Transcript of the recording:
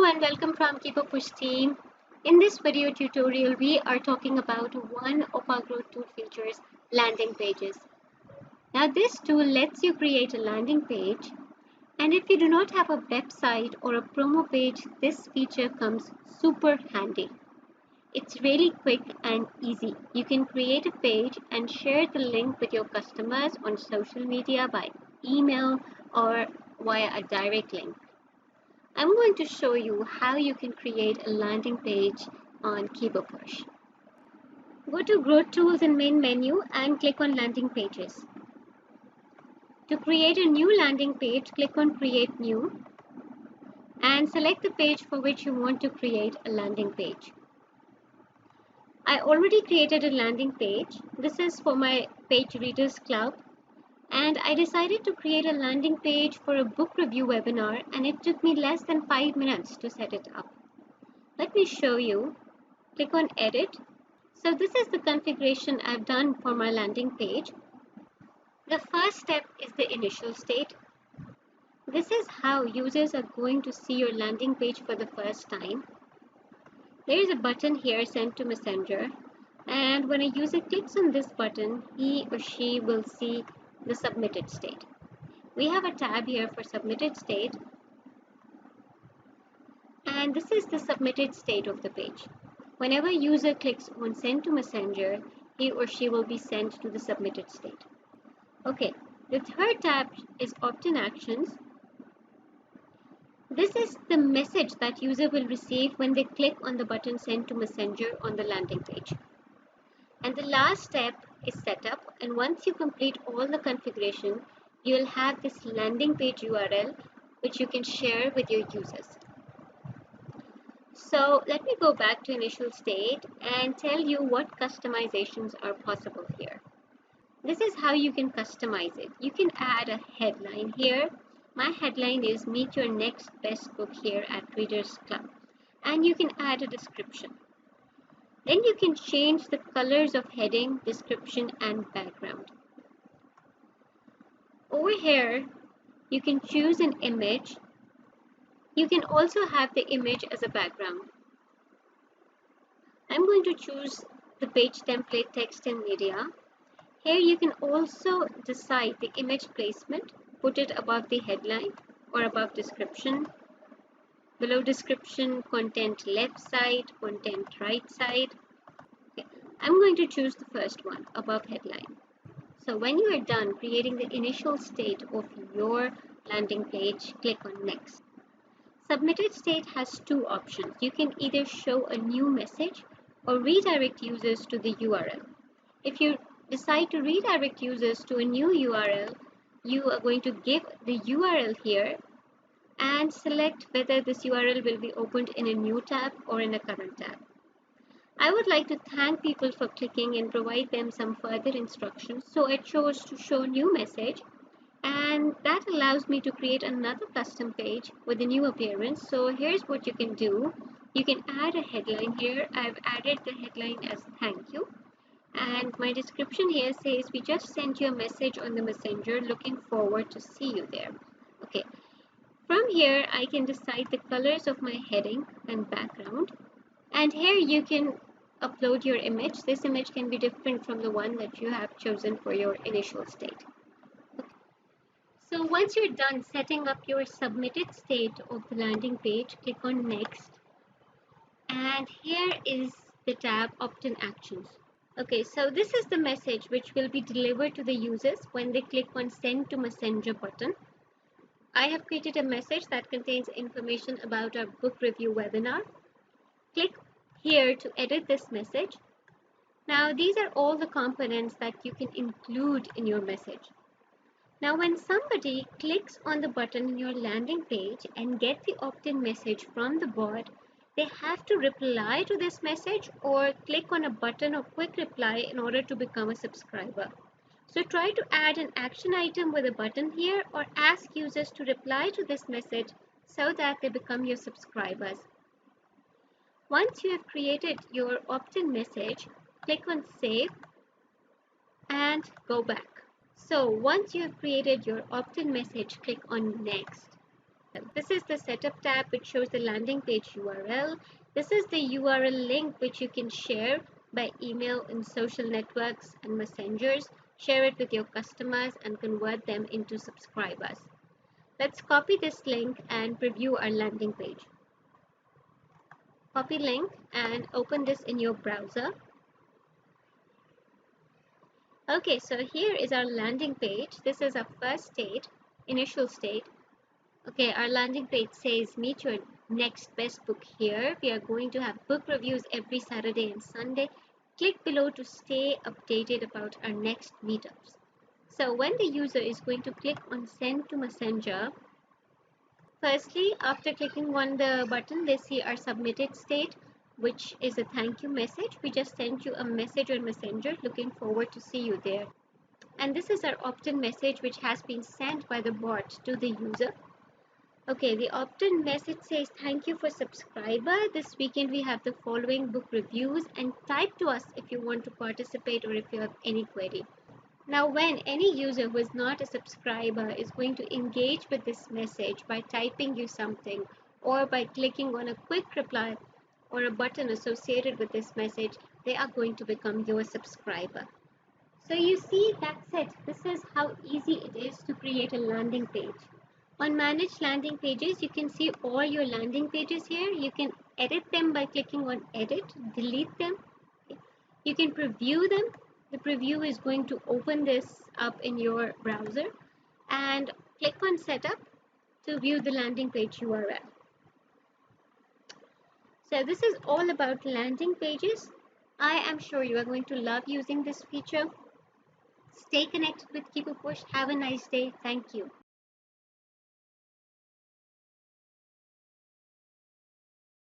and welcome from Keep a Push team. In this video tutorial, we are talking about one of our growth tool features, landing pages. Now this tool lets you create a landing page, and if you do not have a website or a promo page, this feature comes super handy. It's really quick and easy. You can create a page and share the link with your customers on social media by email or via a direct link. I'm going to show you how you can create a landing page on Keep a Push. Go to Growth Tools in main menu and click on Landing Pages. To create a new landing page, click on Create New and select the page for which you want to create a landing page. I already created a landing page. This is for my Page Readers Club. And I decided to create a landing page for a book review webinar, and it took me less than 5 minutes to set it up. Let me show you. Click on Edit. So this is the configuration I've done for my landing page. The first step is the initial state. This is how users are going to see your landing page for the first time. There is a button here, Send to Messenger, and when a user clicks on this button, he or she will see the submitted state. We have a tab here for submitted state, and this is the submitted state of the page. Whenever user clicks on Send to Messenger, he or she will be sent to the submitted state. Okay, the third tab is Opt-in Actions. This is the message that user will receive when they click on the button Send to Messenger on the landing page. And the last step is Setup, and once you complete all the configuration, you will have this landing page URL which you can share with your users. So let me go back to initial state and tell you what customizations are possible here. This is how you can customize it. You can add a headline here. My headline is Meet Your Next Best Book here at Readers Club. And you can add a description. Then you can change the colors of heading, description, and background. Over here, you can choose an image. You can also have the image as a background. I'm going to choose the page template text and media. Here you can also decide the image placement. Put it above the headline or above description. Below description, content left side, content right side. Okay. I'm going to choose the first one, above headline. So when you are done creating the initial state of your landing page, click on Next. Submitted state has two options. You can either show a new message or redirect users to the URL. If you decide to redirect users to a new URL, you are going to give the URL here and select whether this URL will be opened in a new tab or in a current tab. I would like to thank people for clicking and provide them some further instructions. So I chose to show new message, and that allows me to create another custom page with a new appearance. So here's what you can do. You can add a headline here. I've added the headline as thank you. And my description here says, we just sent you a message on the messenger, looking forward to see you there. Okay. From here, I can decide the colors of my heading and background. And here you can upload your image. This image can be different from the one that you have chosen for your initial state. Okay. So once you're done setting up your submitted state of the landing page, click on Next. And here is the tab Opt-in Actions. Okay, so this is the message which will be delivered to the users when they click on Send to Messenger button. I have created a message that contains information about our book review webinar. Click here to edit this message. Now these are all the components that you can include in your message. Now when somebody clicks on the button in your landing page and get the opt-in message from the bot, they have to reply to this message or click on a button or quick reply in order to become a subscriber. So try to add an action item with a button here or ask users to reply to this message so that they become your subscribers. Once you have created your opt-in message, click on Save and go back. So once you have created your opt-in message, click on Next. welcome. This is the setup tab which shows the landing page URL. This is the URL link which you can share by email in social networks and messengers. Share it with your customers and convert them into subscribers. Let's copy this link and preview our landing page. Copy link and open this in your browser. Okay, so here is our landing page. This is our first state, initial state. Okay, our landing page says meet your next best book here. We are going to have book reviews every Saturday and Sunday. Click below to stay updated about our next meetups. So when the user is going to click on send to messenger, firstly, after clicking on the button, they see our submitted state, which is a thank you message. We just sent you a message on messenger, looking forward to see you there. And this is our opt-in message which has been sent by the bot to the user. Okay, the opt-in message says thank you for subscriber. This weekend we have the following book reviews, and type to us if you want to participate or if you have any query. Now when any user who is not a subscriber is going to engage with this message by typing you something or by clicking on a quick reply or a button associated with this message, they are going to become your subscriber. So you see, that's it. This is how easy it is to create a landing page. On manage landing pages, you can see all your landing pages here. You can edit them by clicking on edit, delete them. You can preview them. The preview is going to open this up in your browser, and click on setup to view the landing page URL. So this is all about landing pages. I am sure you are going to love using this feature. Stay connected with Keep a Push. Have a nice day. Thank you.